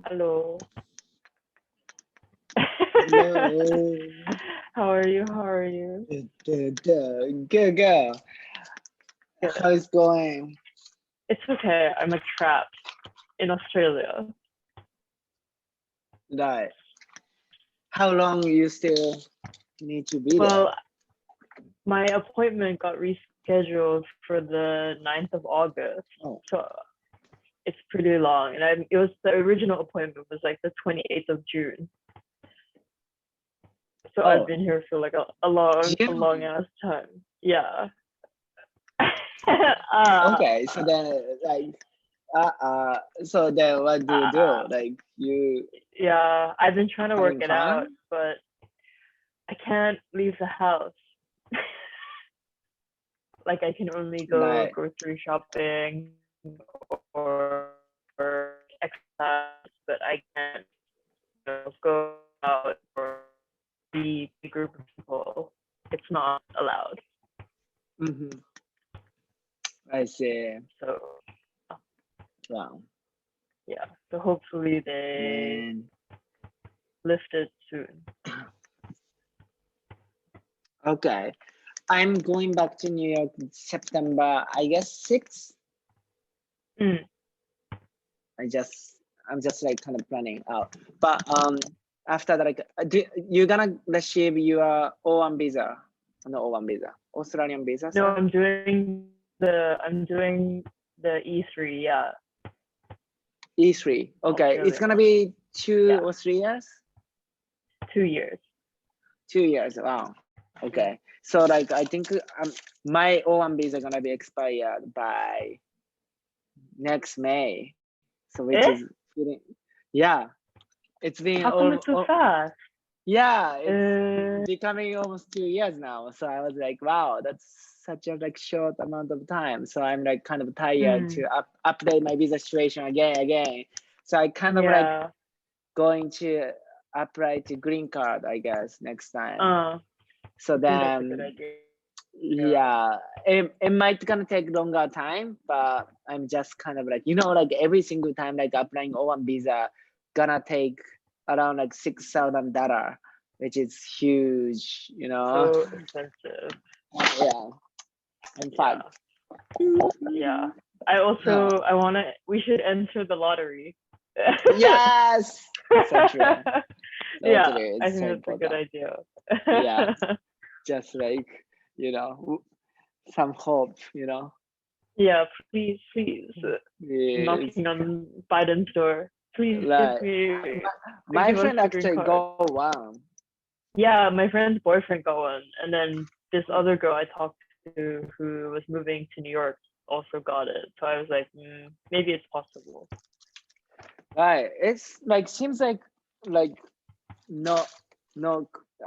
Hello. Hello. How are you? How are you? Good, girl. How's it going? It's okay. I'm trapped in Australia. Right. How long you still need to be Well, my appointment got rescheduled for the 9th of August. Oh. So it's pretty long. And it was the original appointment was like the 28th of June. So I've been here for like a long ass time. Yeah. Okay, so then so then what do you do? Like you Yeah, I've been trying to work having it out, fun? but I can't leave the house. Like I can only go Right. grocery shopping or exercise, but I can't go out or be a group of people. It's not allowed. Mm-hmm. I see. So Wow. yeah, so hopefully they And lift it soon. okay. I'm going back to New York in September, I guess 6th. Mm. I'm just like kind of planning out. But after that, like you're gonna receive your O1 visa, no O1 visa, Australian visa. No, I'm doing the E3, yeah. E3. Okay, it's gonna be 2 or 3 years. 2 years. 2 years. Wow. Okay. So like I think my O1 visa gonna be expired by next May. So which is yeah. It's been How come it's so fast? Yeah, it's becoming almost 2 years now. So I was like, wow, that's such a like short amount of time. So I'm like kind of tired to update my visa situation again. So I kind of like going to apply to green card, I guess, next time. So then, that's a good idea. Yeah, it might gonna take longer time, but I'm just kind of like, like every single time like applying O1 visa gonna take around like $6,000, which is huge, So expensive. Yeah, in fact. Yeah. We should enter the lottery. Yes. So true. Yeah, Totally. I think so that's important. a good idea. Yeah, just like some hope, Yeah, please, Yes. knocking on Biden's door. Please give me. My friend actually got one. Yeah, my friend's boyfriend got one, and then this other girl I talked to who was moving to New York also got it. So I was like, maybe it's possible. Right. It's like seems like no.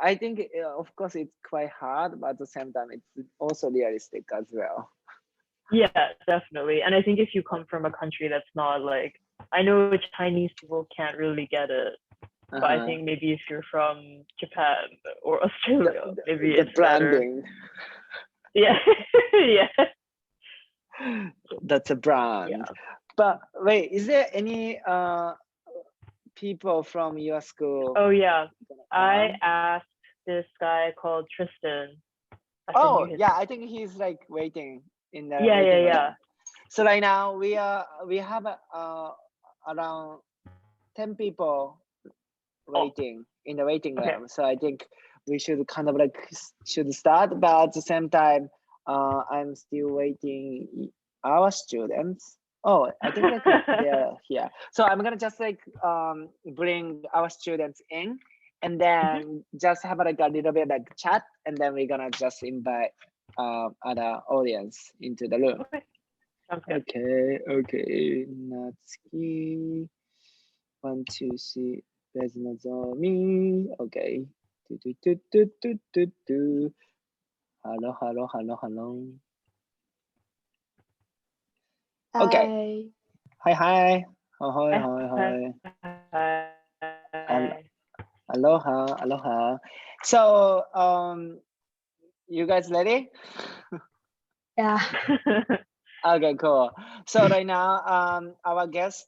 I think of course it's quite hard, but at the same time it's also realistic as well. Yeah, definitely. And I think if you come from a country that's not like, I know Chinese people can't really get it, but I think maybe if you're from Japan or Australia, maybe it's branding. Better. Yeah, yeah. That's a brand. Yeah. But wait, is there any people from your school? Oh yeah, I asked this guy called Tristan. Yeah, I think he's like waiting in the yeah. So right now we have around 10 people waiting in the waiting room. So I think we should kind of like should start, but at the same time I'm still waiting our students. Oh, I think like they're here. So I'm gonna just like bring our students in, and then just have like a little bit like chat, and then we're gonna just invite other audience into the room. Okay. Natsuki, 1, 2, 3. There's Nozomi. Okay. Hello. Okay. Hi. Hi. Aloha. So, you guys ready? Yeah. Okay, cool. So right now, our guest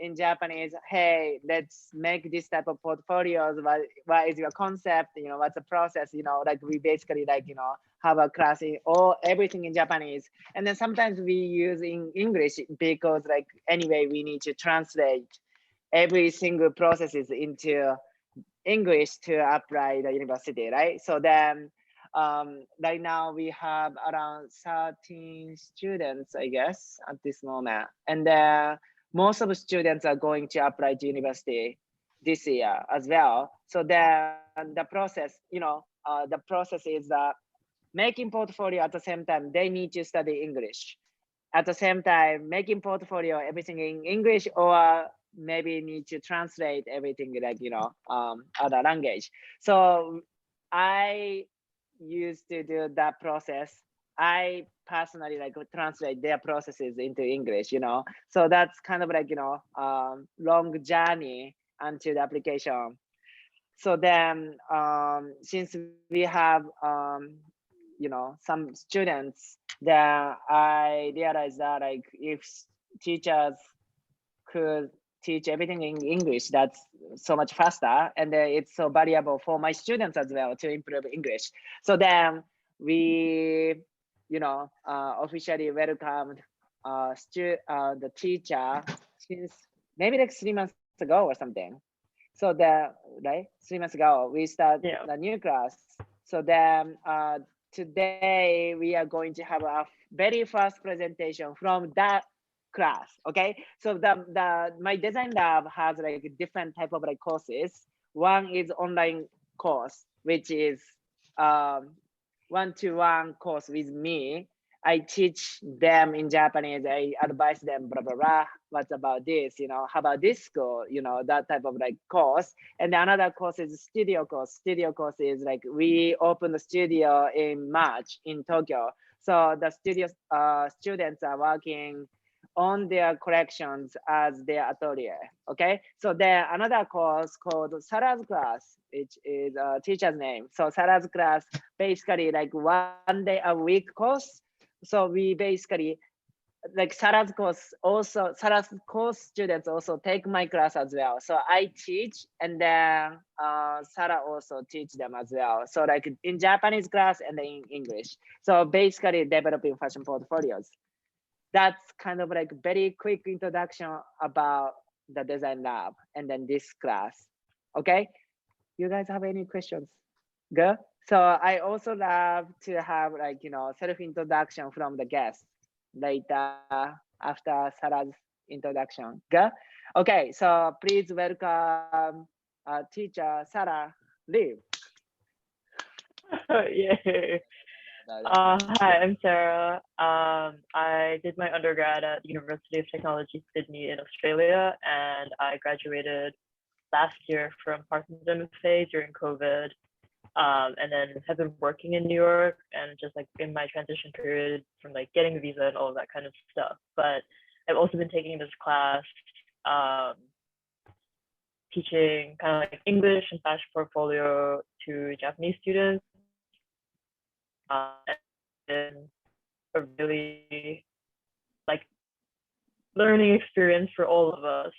in Japanese, hey, let's make this type of portfolios. What is your concept? You know, what's the process? You know, like we basically like, you know, have a class in all everything in Japanese. And then sometimes we use in English because like anyway, we need to translate every single processes into English to apply the university, right? So then right now we have around 13 students, I guess, at this moment. And most of the students are going to apply to university this year as well. So then the process, you know, the process is making portfolio at the same time, they need to study English. At the same time, making portfolio, everything in English, or maybe need to translate everything like, you know, other language. So I used to do that process. I personally like translate their processes into English, you know. So that's kind of like, you know, long journey until the application. So then since we have, you know, some students, then I realized that like if teachers could teach everything in English, that's so much faster, and it's so valuable for my students as well to improve English. So then we, you know, officially welcomed the teacher since maybe like 3 months ago or something. So then, right, 3 months ago, we start the new class. So then today we are going to have a very first presentation from that class. Okay, so my design lab has like different type of like courses. One is online course, which is one-to-one course with me. I teach them in Japanese. I advise them, blah blah blah. What's about this? You know, how about this school? You know, that type of like course. And another course is studio course. Studio course is like we opened the studio in March in Tokyo. So the studio students are working on their collections as their atelier. Okay, so then another course called Sarah's class, which is a teacher's name. So Sarah's class basically like 1 day a week course. So we basically like Sarah's course students also take my class as well. So I teach, and then Sarah also teach them as well. So like in Japanese class and then in English. So basically developing fashion portfolios. That's kind of like very quick introduction about the design lab and then this class. Okay, you guys have any questions? Good. So I also love to have like, you know, self-introduction from the guests later after Sarah's introduction. Good. Okay, so please welcome teacher Sarah Lee. Yay. Hi, I'm Sarah. I did my undergrad at the University of Technology, Sydney in Australia, and I graduated last year from Parsons MFA during COVID, and then have been working in New York and just like in my transition period from like getting a visa and all of that kind of stuff. But I've also been taking this class, teaching kind of like English and fashion portfolio to Japanese students. And a really like learning experience for all of us,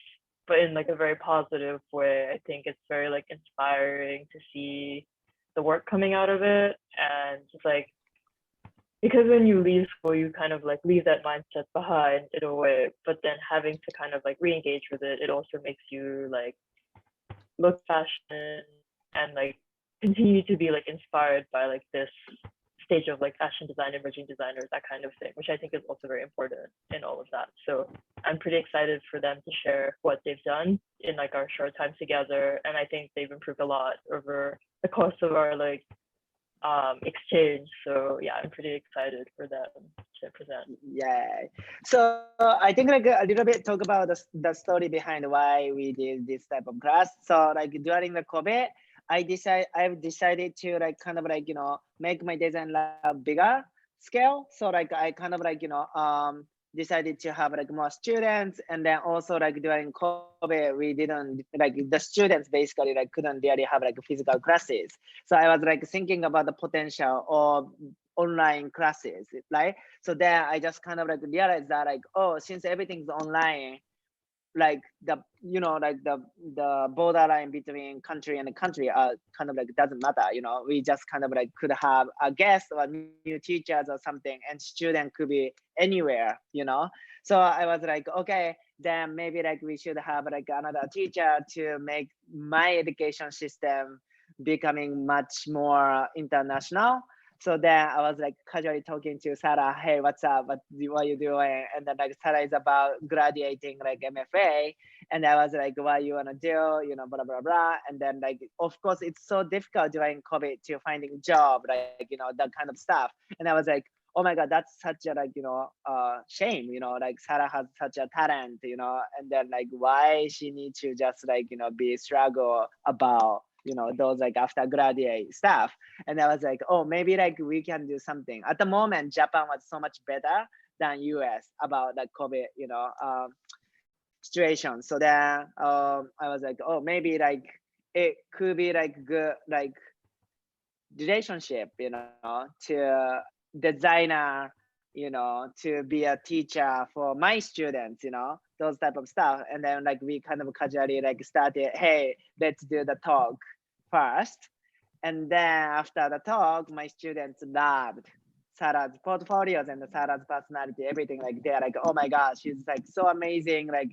but in like a very positive way. I think it's very like inspiring to see the work coming out of it, and just like because when you leave school you kind of like leave that mindset behind in a way, but then having to kind of like re-engage with it, it also makes you like look fashion and like continue to be like inspired by like this stage of like fashion design, emerging designers, that kind of thing, which I think is also very important in all of that. So I'm pretty excited for them to share what they've done in like our short time together. And I think they've improved a lot over the course of our like exchange. So yeah, I'm pretty excited for them to present. Yeah. So I think like a little bit talk about the story behind why we did this type of class. So like during the COVID, I've decided to like kind of like, you know, make my design lab bigger scale. So like I kind of like, you know, decided to have like more students, and then also like during COVID, we didn't like the students basically like couldn't really have like physical classes. So I was like thinking about the potential of online classes, right? So then I just kind of like realized that like, oh, since everything's online, like the like the borderline between country and country kind of like doesn't matter. We just kind of like could have a guest or new teachers or something, and student could be anywhere. So I was like, okay, then maybe like we should have like another teacher to make my education system becoming much more international. So then I was like casually talking to Sarah, hey, what's up? What are you doing? And then like Sarah is about graduating like MFA. And I was like, what you wanna do? Blah, blah, blah. And then like, of course, it's so difficult during COVID to finding job, like, that kind of stuff. And I was like, oh my God, that's such a like, shame, like Sarah has such a talent, and then like why she needs to just like, be struggle about those like after graduate stuff. And I was like, oh, maybe like we can do something. At the moment, Japan was so much better than US about the COVID, situation. So then I was like, oh, maybe like it could be like good like relationship, to designer, to be a teacher for my students, those type of stuff. And then like we kind of casually like started, hey, let's do the talk first. And then after the talk, my students loved Sarah's portfolios and Sarah's personality, everything. Like they're like, oh my gosh, she's like so amazing. Like,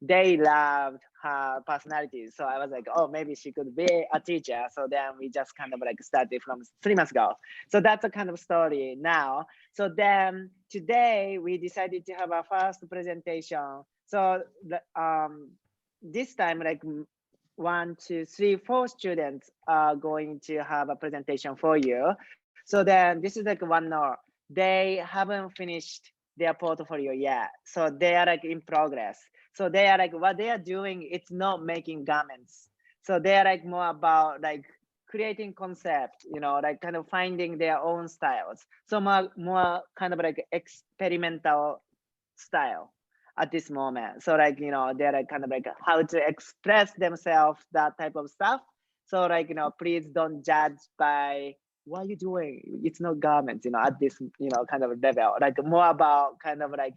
they loved her personality. So I was like, oh, maybe she could be a teacher. So then we just kind of like started from 3 months ago. So that's a kind of story now. So then today we decided to have our first presentation. So this time, like 1, 2, 3, 4 students are going to have a presentation for you. So then this is like one more. They haven't finished their portfolio yet. So they are like in progress. So they are like, what they are doing, it's not making garments. So they are like more about like creating concept, like kind of finding their own styles. So more kind of like experimental style at this moment. So like, they're like kind of like how to express themselves, that type of stuff. So like, please don't judge by what are you doing? It's not garments, at this, kind of level, like more about kind of like,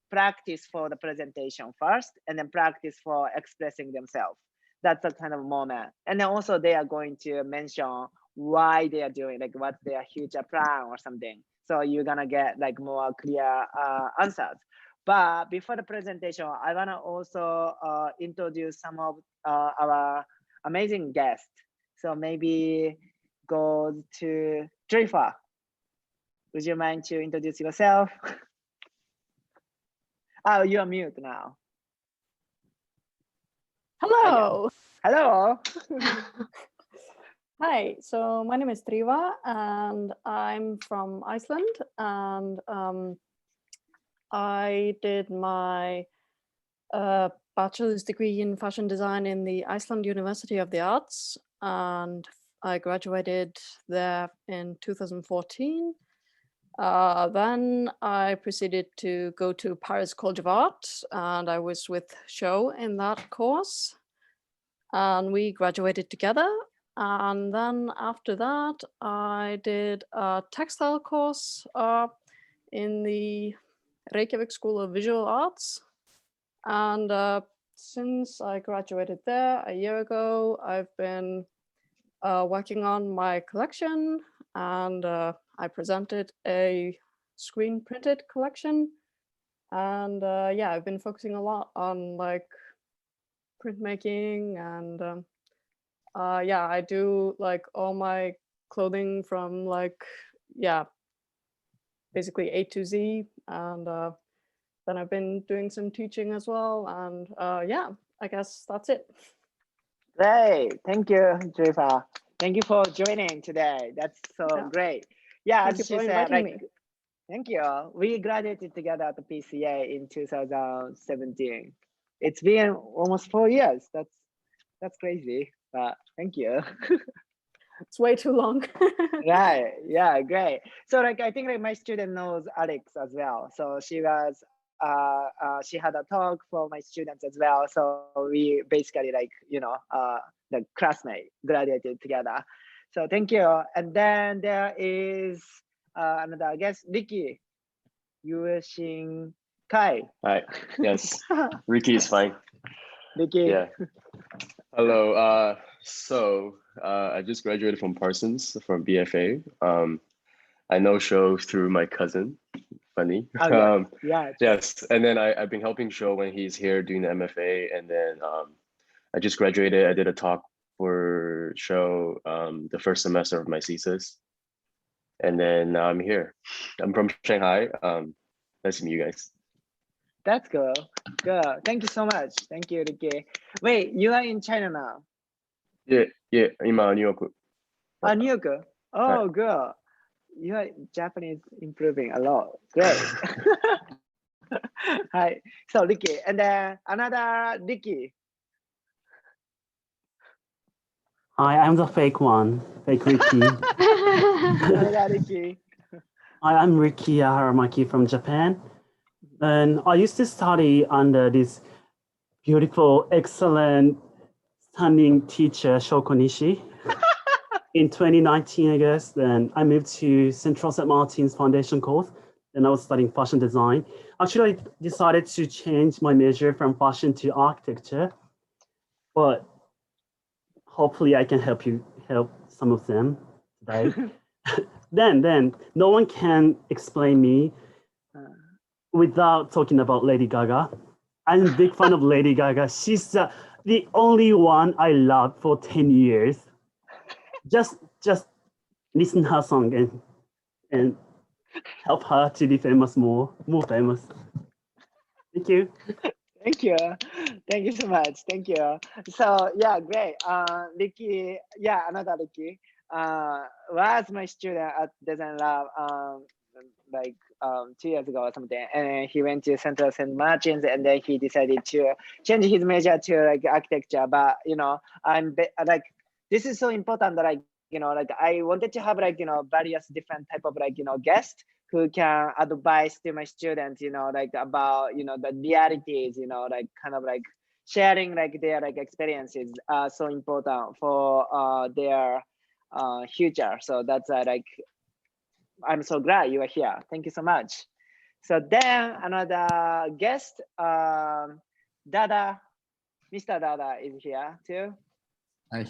practice for the presentation first, and then practice for expressing themselves. That's the kind of moment. And then also they are going to mention why they are doing, like what's their future plan or something. So you're gonna get like more clear answers. But before the presentation, I wanna also introduce some of our amazing guests. So maybe go to Drifa. Would you mind to introduce yourself? Oh, you're mute now. Hello. Hello. Hi, so my name is Driva and I'm from Iceland, and I did my bachelor's degree in fashion design in the Iceland University of the Arts, and I graduated there in 2014. Then I proceeded to go to Paris College of Art, and I was with Sho in that course, and we graduated together. And then after that, I did a textile course in the Reykjavik School of Visual Arts. And since I graduated there a year ago, I've been working on my collection, and I presented a screen printed collection. And yeah, I've been focusing a lot on like printmaking, and yeah, I do like all my clothing from like, yeah, basically A to Z. And then I've been doing some teaching as well. And yeah, I guess that's it. Great. Thank you, Drifa. Thank you for joining today. That's so great. Yeah, Thank you for inviting me. Thank you. We graduated together at the PCA in 2017. It's been almost 4 years. That's crazy, but thank you. It's way too long. Right. Yeah, great. So like I think like my student knows Alex as well. So she was she had a talk for my students as well. So we basically like, the classmate graduated together. So thank you. And then there is another guest, Ricky. Yuushin Kai. Hi. Yes. Ricky is fine. Ricky. Yeah. Hello. I just graduated from Parsons from BFA. I know Sho through my cousin. Funny. Oh, yeah. Yes. And then I've been helping Sho when he's here doing the MFA. And then I just graduated. I did a talk for Sho the first semester of my thesis. And then now I'm here. I'm from Shanghai. Nice to meet you guys. That's cool. Good. Thank you so much. Thank you, Ricky. Wait, you are in China now? Yeah. 今、ニューヨーク。New York. Oh, good. Your Japanese improving a lot. Great. Hi. So Ricky, and then another Ricky. Hi, I'm the fake one, fake Ricky. Another Ricky. Hi, I'm Ricky Haramaki from Japan. And I used to study under this beautiful, excellent, stunning teacher, Sho Konishi. In 2019, I guess, then I moved to Central St. Martin's foundation course, and I was studying fashion design. Actually, I decided to change my major from fashion to architecture, but hopefully I can help some of them today. then no one can explain me without talking about Lady Gaga. I'm a big fan of Lady Gaga. She's the only one I loved for 10 years. Just listen her song and help her to be famous more famous. Thank you. Thank you. Thank you so much. Thank you. So yeah, great. Ricky, yeah, another Ricky was my student at Design Lab like 2 years ago or something, and he went to Central St. Martin's, and then he decided to change his major to like architecture. But like this is so important that I wanted to have various different type of guests who can advise to my students, about the realities, sharing their experiences are so important for their future. So that's I'm so glad you are here. Thank you so much. So then another guest, Dada, Mr. Dada is here too. Hi.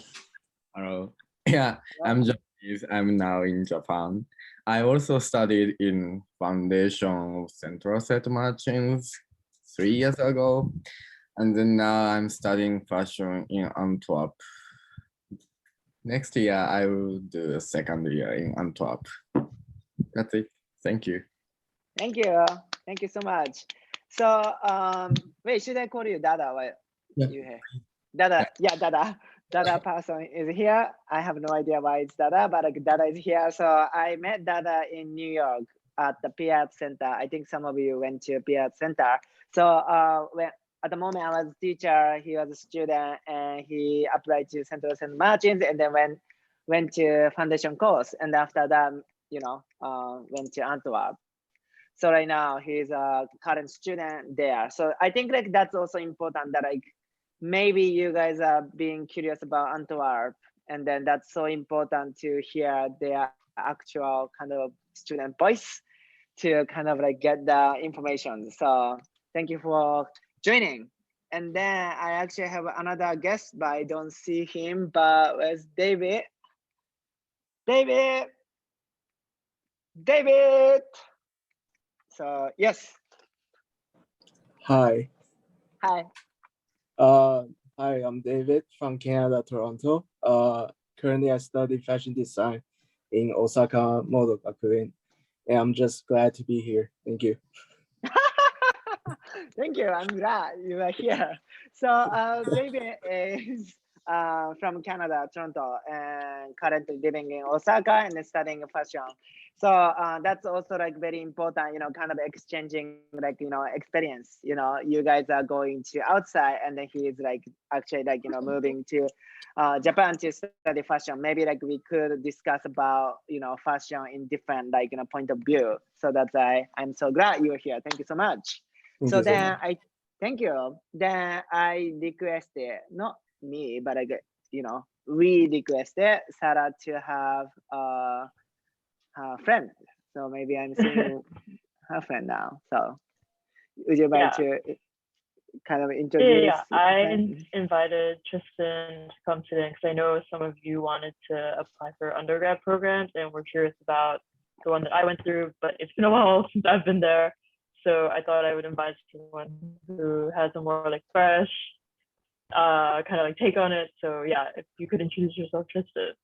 Hello. Yeah, I'm Japanese. I'm now in Japan. I also studied in Foundation of Central St. Martin's 3 years ago. And then now I'm studying fashion in Antwerp. Next year, I will do a second year in Antwerp. That's it. Thank you. Thank you. Thank you so much. So, wait, should I call you Dada? What you have? Dada, yeah, Dada. Dada person is here. I have no idea why it's Dada, but Dada is here. So I met Dada in New York at the Piat Center. I think some of you went to Piat Center. So when at the moment I was a teacher, he was a student, and he applied to Central St. Martin's, and then went to foundation course, and after that, went to Antwerp. So right now he's a current student there. So I think that's also important that maybe you guys are being curious about Antwerp, and then that's so important to hear their actual student voice to get the information. So thank you for joining. And then I actually have another guest, but I don't see him, but where's David? David! So yes. Hi. Hi. Hi, I'm David from Canada, Toronto. Currently I study fashion design in Osaka Model Gakuen, and I'm just glad to be here. Thank you. Thank you. I'm glad you are here. So David is from Canada, Toronto, and currently living in Osaka and studying fashion. So that's also very important, exchanging experience. You guys are going to outside, and then he is actually moving to Japan to study fashion. Maybe we could discuss about fashion in different point of view. So that's why I'm so glad you're here. Thank you so much. So then thank you. Then I requested, not me, but we requested Sarah to have her friend. So maybe I'm seeing her friend now. So Would you mind Yeah. to kind of introduce? Yeah. I invited Tristan to come today because I know some of you wanted to apply for undergrad programs and were curious about the one that I went through, but it's been a while since I've been there. So I thought I would invite someone who has a more like fresh kind of like take on it. So yeah, if you could introduce yourself, Tristan.